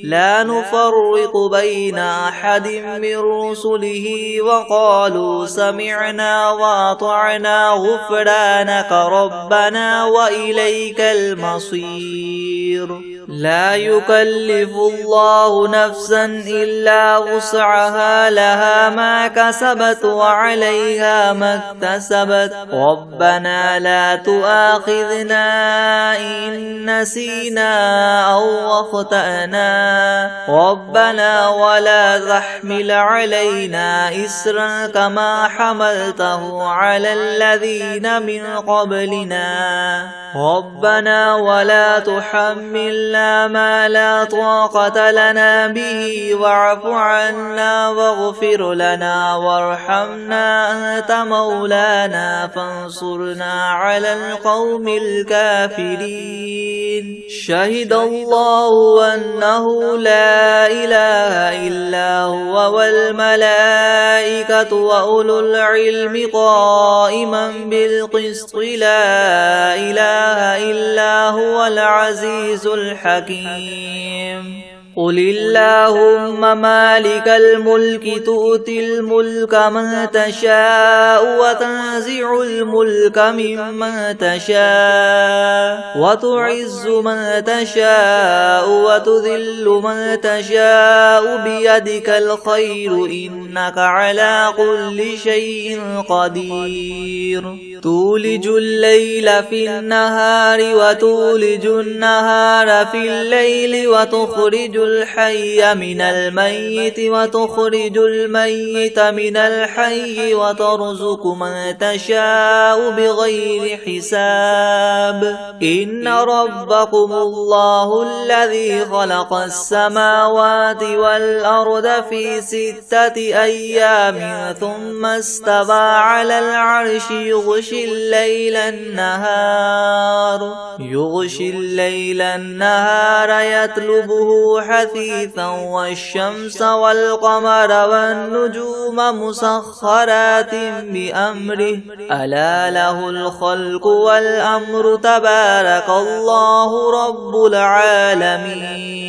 لا نفرق بين أحد من رسله وقالوا سمعنا وأطعنا غفرانك ربنا وإليك المصير. لا يكلف الله نفسا إلا وسعها لها ما كسبت وعليها ما اكتسبت ربنا لا تؤاخذنا إن نسينا أو أخطأنا ربنا ولا تحمل علينا إسرا كما حملته على الذين من قبلنا ربنا ولا تحملنا ما لا طاقة لنا به واعف عنا واغفر لنا وارحمنا أنت مولانا فانصرنا على القوم الكافرين شهد الله أنه لا إله إلا هو والملائكة وأولو العلم قائما بالقسط لا إله إلا هو العزيز الحكيم قل اللهم مالك الملك تؤتي الملك من تشاء وتنزع الملك ممن تشاء وتعز من تشاء وتذل من تشاء بيدك الخير إنك على كل شيء قدير تولج الليل في النهار وتولج النهار في الليل وتخرج الحي من الميت وتخرج الميت من الحي وترزق من تشاء بغير حساب إن ربكم الله الذي خلق السماوات والأرض في 6 أيام ثم استوى على العرش يغشي الليل النهار يطلبه حثيثا والشمس والقمر والنجوم مسخرات بأمره ألا له الخلق والأمر تبارك الله رب العالمين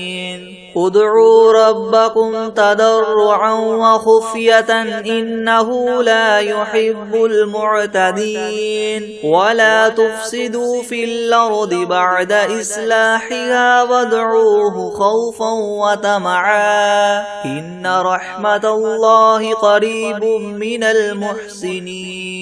ادعوا ربكم تضرعا وخفية إنه لا يحب المعتدين ولا تفسدوا في الأرض بعد إصلاحها وادعوه خوفا وطمعا إن رحمة الله قريب من المحسنين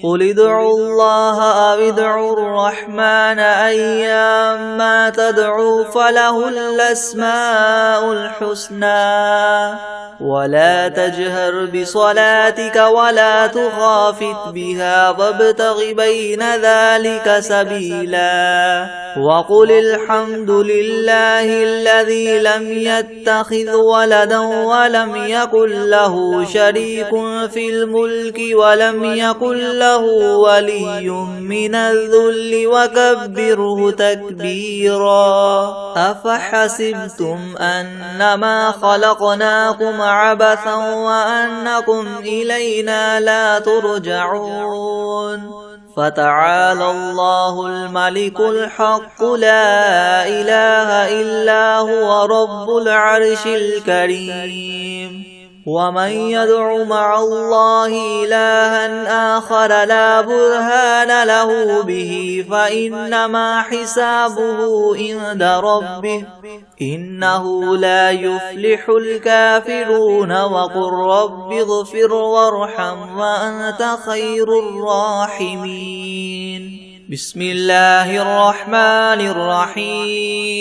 قل ادعوا الله أو ادعوا الرحمن أيما تدعوا فله الأسماء الحسنى ولا تجهر بصلاتك ولا تخافت بها وابتغ بين ذلك سبيلا وقل الحمد لله الذي لم يتخذ ولدا ولم يكن له شريك في الملك ولم يكن له ولي من الذل وكبره تكبيرا أفحسبتم أنما خلقناكم عبثا وأنكم إلينا لا ترجعون فتعالى الله الملك الحق لا إله إلا هو رب العرش الكريم ومن يدع مع الله إلها آخر لا برهان له به فإنما حسابه عند ربه إنه لا يفلح الكافرون وقل رب اغفر وارحم وأنت خير الراحمين بسم الله الرحمن الرحيم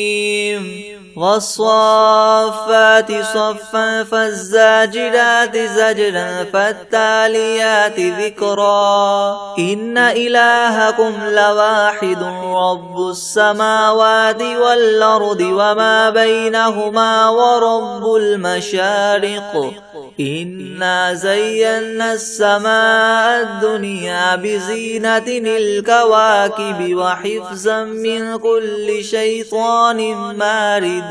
والصافات صفا فالزاجرات زجرا فالتاليات ذكرا إن إلهكم لواحد رب السماوات والأرض وما بينهما ورب المشارق إنا زينا السماء الدنيا بزينة الكواكب وحفظا من كل شيطان مارد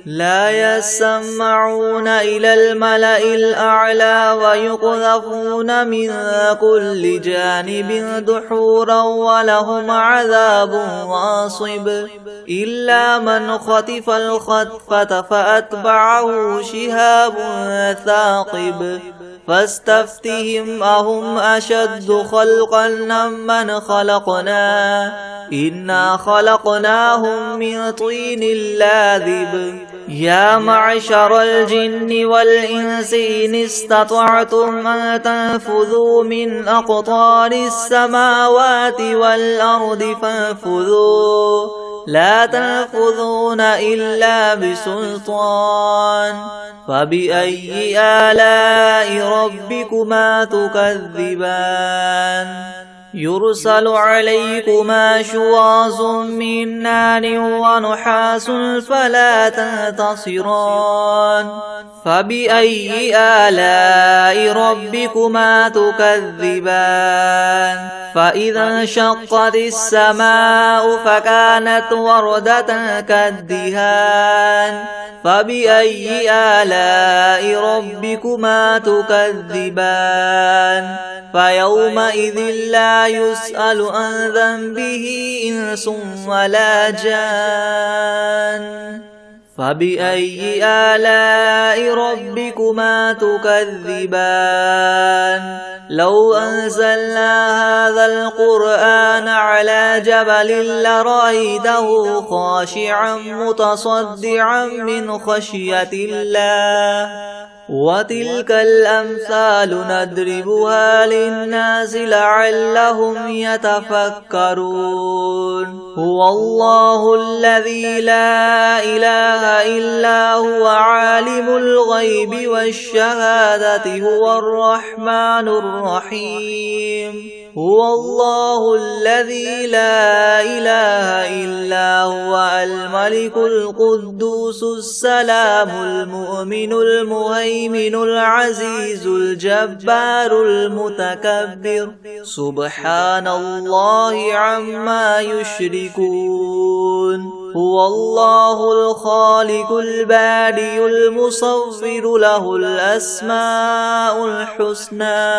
لا يسمعون إلى الملأ الأعلى ويقذفون من كل جانب دحورا ولهم عذاب واصب إلا من خطف الخطفة فأتبعه شهاب ثاقب فاستفتهم أهم أشد خلقا ممن خلقنا إنا خلقناهم من طين لاذب يا معشر الجن والإنس إن استطعتم أن تنفذوا من أقطار السماوات والأرض فانفذوا لا تنفذون إلا بسلطان فبأي آلاء ربكما تكذبان يرسل عليكما شواظ من نار ونحاس فلا تنتصران فبأي آلاء ربكما تكذبان فإذا انشقت السماء فكانت وردة كالدهان فبأي آلاء ربكما تكذبان فيومئذ لا يسأل عن ذنبه إنس ولا جان فبأي آلاء ربكما تكذبان لو أنزلنا هذا القرآن على جبل لرأيته خاشعا متصدعا من خشية الله وتلك الأمثال نضربها للناس لعلهم يتفكرون هو الله الذي لا إله إلا هو عالم الغيب والشهادة هو الرحمن الرحيم هو الله الذي لا إله إلا هو الملك القدوس السلام المؤمن المهيمن العزيز الجبار المتكبر سبحان الله عما يشركون هو الله الخالق البارئ المصور له الأسماء الحسنى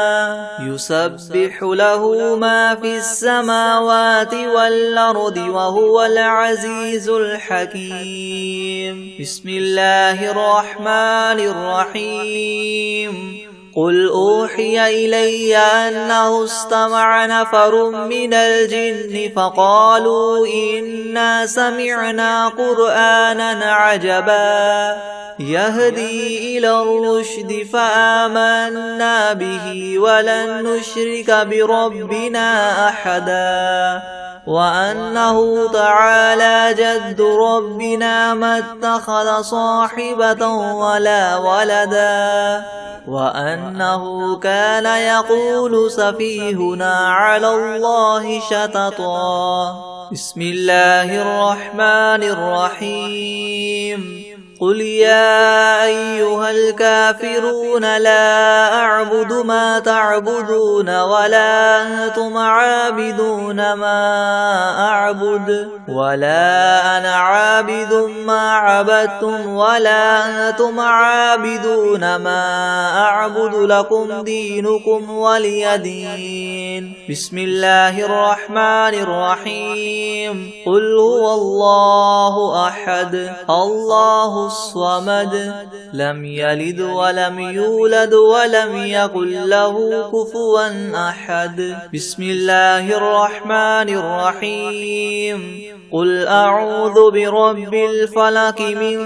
يسبح له ما في السماوات والأرض وهو العزيز الحكيم بسم الله الرحمن الرحيم قل أوحي إلي أنه استمع نفر من الجن فقالوا إنا سمعنا قرآنا عجبا يهدي إلى الرشد فآمنا به ولن نشرك بربنا أحدا وأنه تعالى جد ربنا ما اتخذ صاحبة ولا ولدا وأنه كان يقول سفيهنا على الله شططا بسم الله الرحمن الرحيم قل يا أيها الكافرون لا أعبد ما تعبدون ولا أنتم عابدون ما أعبد ولا أنا عابد ما عبدتم ولا أنتم عابدون ما أعبد لكم دينكم ولي دين بسم الله الرحمن الرحيم قل هو الله أحد الله الصمد لم يلد ولم يولد ولم يكن له كفوا أحد بسم الله الرحمن الرحيم قل أعوذ برب الفلق من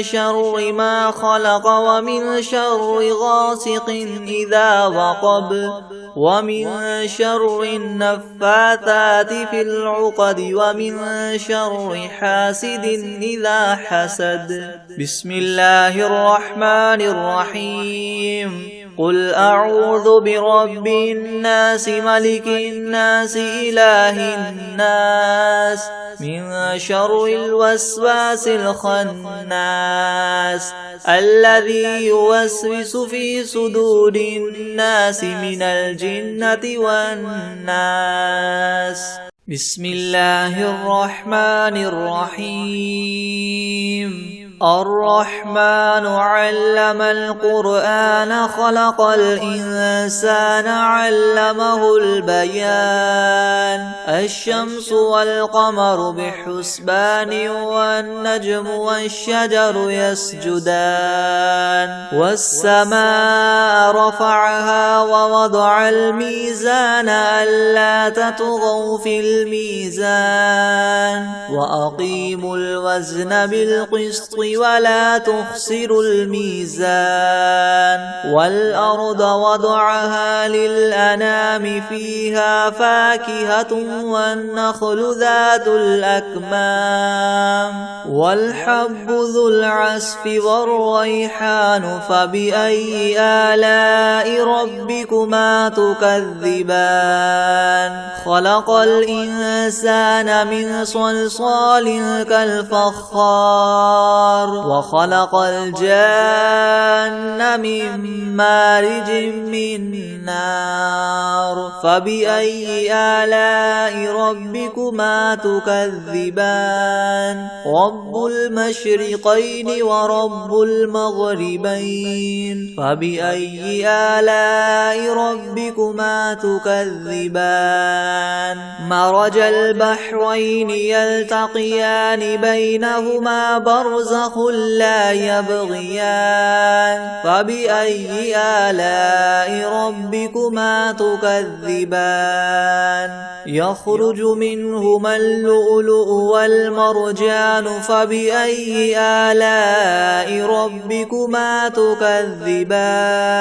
شر ما خلق ومن شر غاسق إذا وقب ومن شر النفاثات في العقد ومن شر حاسد إذا حسد بسم الله الرحمن الرحيم قل أعوذ برب الناس ملك الناس إله الناس من شر الوسواس الخناس الذي يوسوس في صدور الناس من الجنة والناس بسم الله الرحمن الرحيم الرحمن علم القرآن خلق الإنسان علمه البيان الشمس والقمر بحسبان والنجم والشجر يسجدان والسماء رفعها ووضع الميزان ألا تطغوا في الميزان وأقيموا الوزن بالقسط ولا تخسروا الميزان والأرض وضعها للأنام فيها فاكهة والنخل ذات الأكمام والحب ذو العصف والريحان فبأي آلاء ربكما تكذبان خلق الإنسان من صلصال كالفخار وخلق الجان من مارج من نار فبأي آلاء ربكما تكذبان رب المشرقين ورب المغربين فبأي آلاء ربكما تكذبان مرج البحرين يلتقيان بينهما برزخ لا يبغيان فبأي آلاء ربكما تكذبان يخرج منهما اللؤلؤ والمرجان فبأي آلاء ربكما تكذبان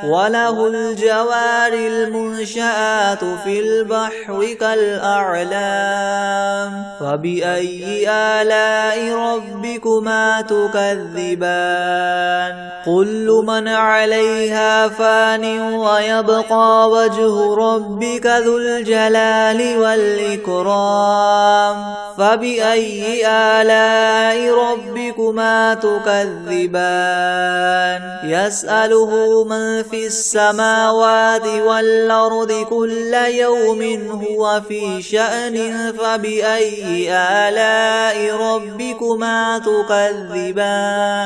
وله الجوار المنشآت في البحر كالأعلام فبأي آلاء ربكما تكذبان كل من عليها فان ويبقى وجه ربك ذو الجلال والإكرام فبأي آلاء ربكما تكذبان يسأله من في السماوات والأرض كل يوم هو في شأن فبأي آلاء ربكما تكذبان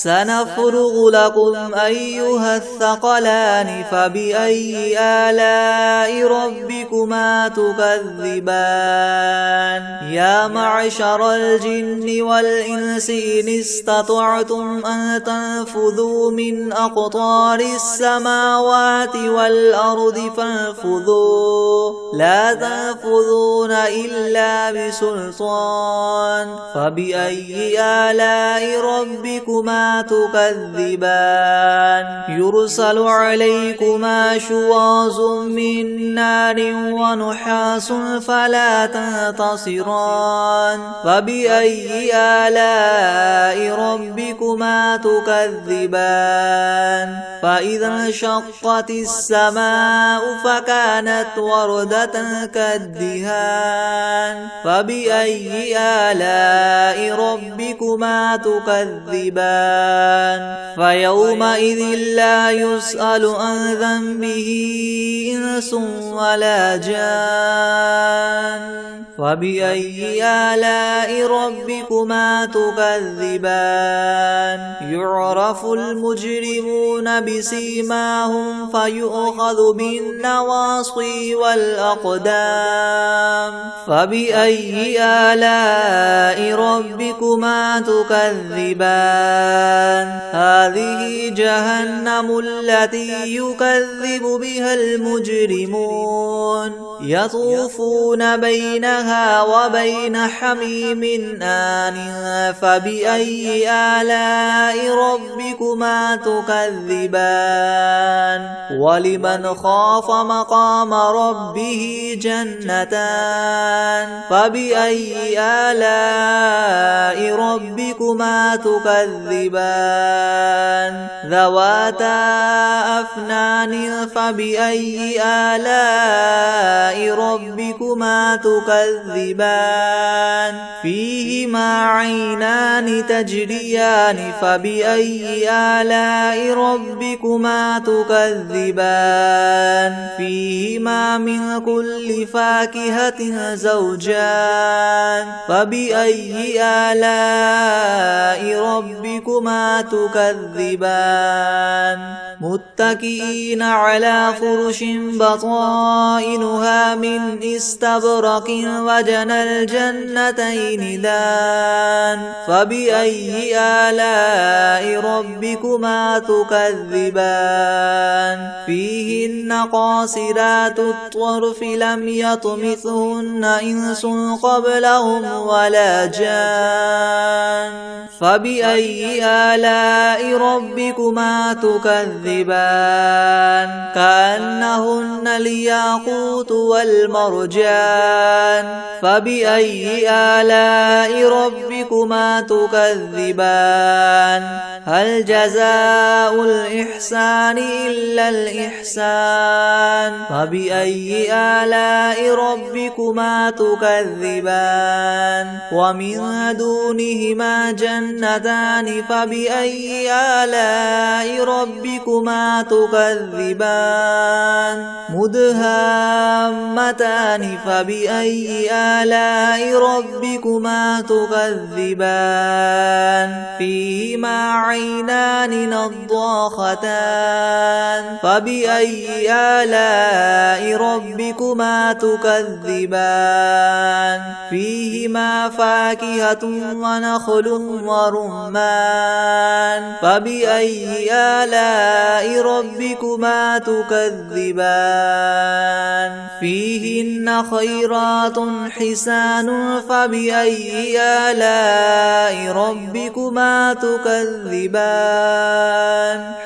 سنفرغ لكم أيها الثقلان فبأي آلاء ربكما تكذبان يا معشر الجن والإنس إن استطعتم أن تنفذوا من أقطار السماوات والأرض فانفذوا لا تنفذون إلا بسلطان فبأي آلاء ربكما تكذبان يرسل عليكما شواظ من نار ونحاس فلا تنتصران فبأي آلاء ربكما تكذبان فإذا انشقت السماء فكانت وردة كالدهان فبأي آلاء ربكما تكذبان فيومئذ لا يسأل عن ذنبه إنس ولا جان فبأي آلاء ربكما تكذبان يعرف المجرمون بسيماهم فيؤخذ بالنواصي والأقدام فبأي آلاء ربكما تكذبان هذه جهنم التي يكذب بها المجرمون يطوفون بينها وبين حميم آن فبأي آلاء ربكما تكذبان ولمن خاف مقام ربه جنتان فبأي آلاء ربكما تكذبان ذواتا أفنان فبأي آلاء ربكما تكذبان فيهما عينان تجريان الزوجان فبأي آلاء ربكما تكذبان فيهما من كل فاكهة زوجان فبأي آلاء ربكما تكذبان متكئين على فرش بطائنها من استبرق وجنى الجنتين دان فبأي آلاء ربكما تكذبان فيهن قاصرات الطرف لم يطمثهن إنس قبلهم ولا جان فبأي آلاء ربكما تكذبان كأنهن الياقوت والمرجان فبأي آلاء ربكما تكذبان هل جزاء الإحسان إلا الإحسان فبأي آلاء ربكما تكذبان ومن دونهما جنتان فبأي آلاء ربكما تكذبان مدهامتان فبأي آلاء ربكما تكذبان فيهما عينان نضاختان فبأي آلاء ربكما تكذبان فيهما فاكهة ونخل ورمان فبأي آلاء ربكما تكذبان فيهن خيرات حسان فبأي آلاء ربكما تكذبان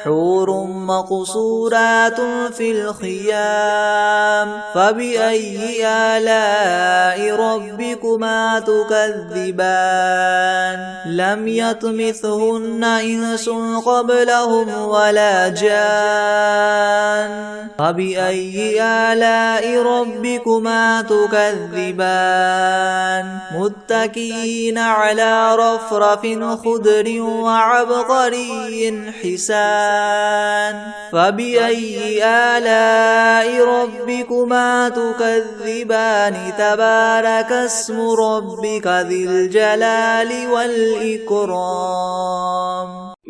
حور مقصورات في الخيام فبأي آلاء ربكما تكذبان لم يطمثهن إنس قبلهم ولا جان فبأي آلاء ربكما تكذبان متكئين على رفرف خضر وعبقري حسان فبأي آلاء ربكما تكذبان تبارك اسم ربك ذي الجلال والإكرام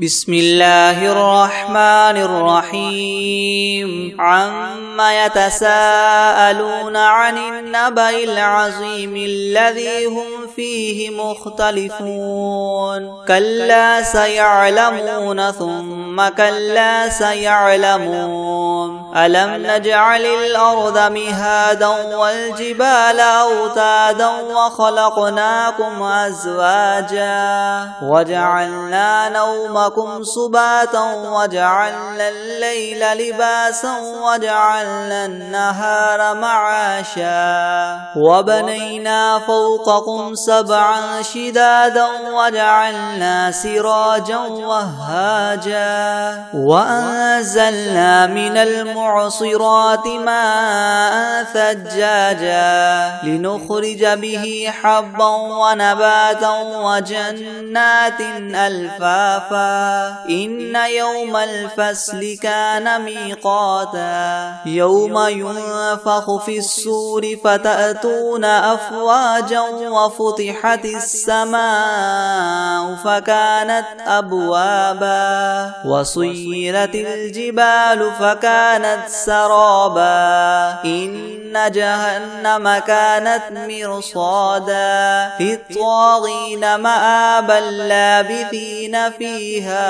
بسم الله الرحمن الرحيم عما يتساءلون عن النبأ العظيم الذي هم فيه مختلفون كلا سيعلمون ثم كلا سيعلمون ألم نجعل الأرض مهادا والجبال أوتادا وخلقناكم أزواجا وجعلنا نومكم سباتا وجعلنا الليل لباسا وجعلنا النهار معاشا وبنينا فوقكم سبعا شدادا وجعلنا سراجا وهاجا وأنزلنا من المعصرات ماء ثجاجا لنخرج به حبا ونباتا وجنات ألفافا إن يوم الفصل كان ميقاتا يوم ينفخ في الصور فتأتون أفواجا وفتحت السماء فكانت أبوابا وسيرت الجبال فكانت سرابا إن جهنم كانت مرصادا للطاغين مآبا لابثين فيها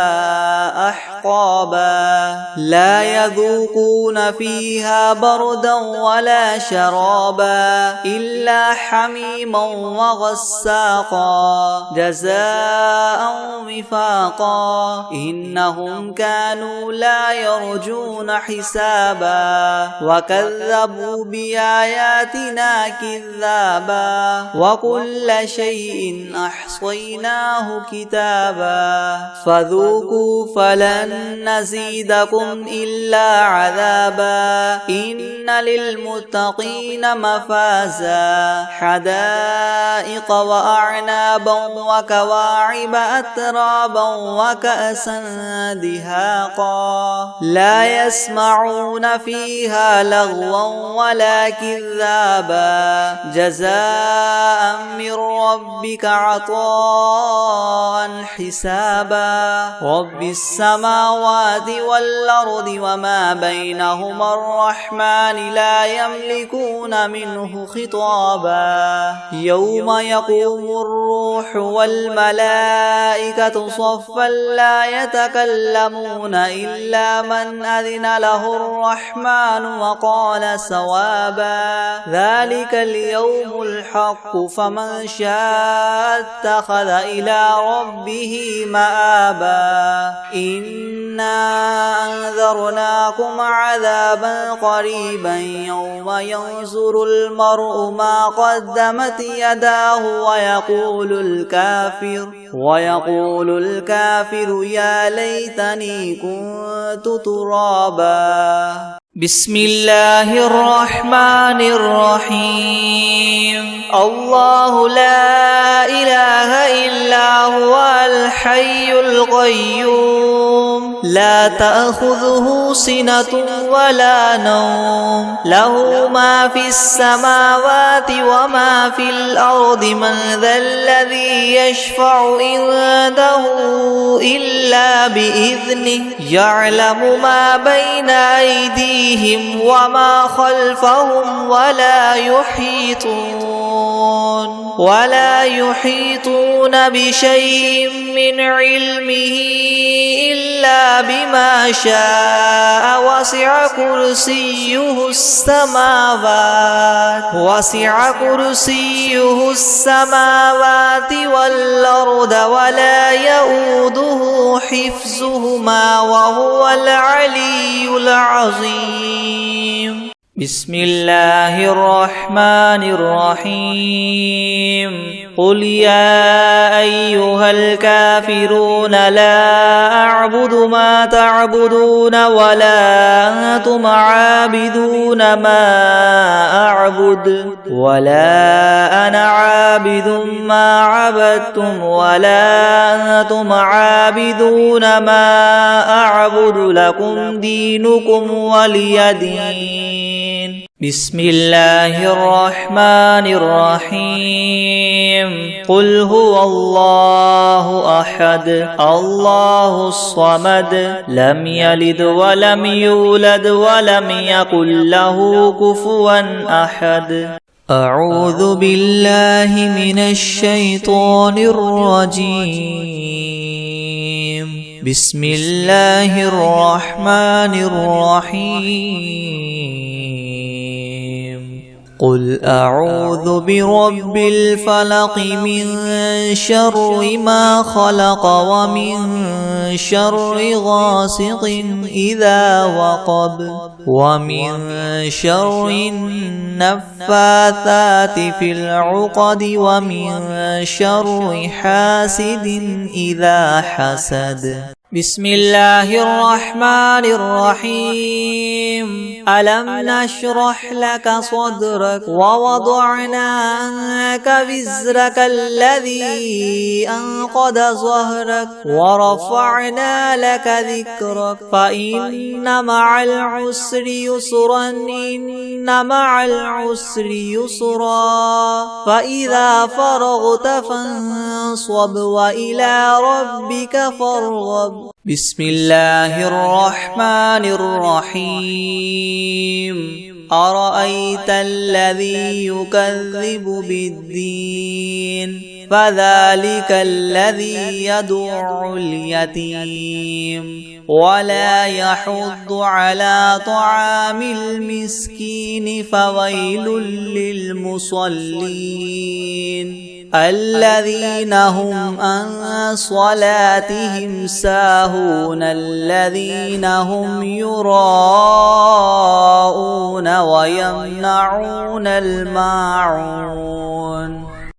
أحقابا لا يذوقون فيها بردا ولا شرابا إلا حميما وغساقا جزاء وفاقا إنهم كانوا لا يرجون حسابا حسابا وكذبوا بآياتنا كذابا وكل شيء أحصيناه كتابا فذوقوا فلن نزيدكم إلا عذابا إن للمتقين مفازا حدائق وأعنابا وكواعب أترابا وكأسا دهاقا لا يسمعون فيها لغوا ولا كذابا جزاء من ربك عطاء حسابا رب السماوات والأرض وما بينهما الرحمن لا يملكون منه خطابا يوم يقوم الروح والملائكة صفا لا يتكلمون إلا من أذن له الرحمن وقال صوابا ذلك اليوم الحق فمن شاء اتخذ إلى ربه مآبا إنا أنذرناكم عذابا قريبا يوم ينظر المرء ما قدمت يداه ويقول الكافر يا ليتني كنت ترابا بسم الله الرحمن الرحيم الله لا إله إلا هو الحي القيوم لا تأخذه سنة ولا نوم له ما في السماوات وما في الأرض من ذا الذي يشفع عنده إلا بإذنه يعلم ما بين أيديهم وما خلفهم ولا يحيطون بشيء من علمه إلا بما شاء وسع كرسيه السماوات والأرض ولا يؤوده حفظهما وهو العلي العظيم بسم الله الرحمن الرحيم قل يا أيها الكافرون لا أعبد ما تعبدون ولا أنتم عابدون ما أعبد ولا أنا عابد ما عبدتم ولا أنتم عابدون ما أعبد لكم دينكم ولي دين بسم الله الرحمن الرحيم قل هو الله أحد الله الصمد لم يلد ولم يولد ولم يكن له كفوا أحد أعوذ بالله من الشيطان الرجيم بسم الله الرحمن الرحيم قل أعوذ برب الفلق من شر ما خلق ومن شر غاسق إذا وقب ومن شر النفاثات في العقد ومن شر حاسد إذا حسد بسم الله الرحمن الرحيم ألم نشرح لك صدرك ووضعنا عنك وزرك الذي أنقض ظهرك ورفعنا لك ذكرك فإن مع العسر يسرا إن مع العسر يسرا فإذا فرغت فانصب وإلى ربك فارغب بسم الله الرحمن الرحيم أرأيت الذي يكذب بالدين فذلك الذي يدع اليتيم ولا يحض على طعام المسكين فويل للمصلين الذين هم عن صلاتهم ساهون الذين هم يراءون ويمنعون الماعون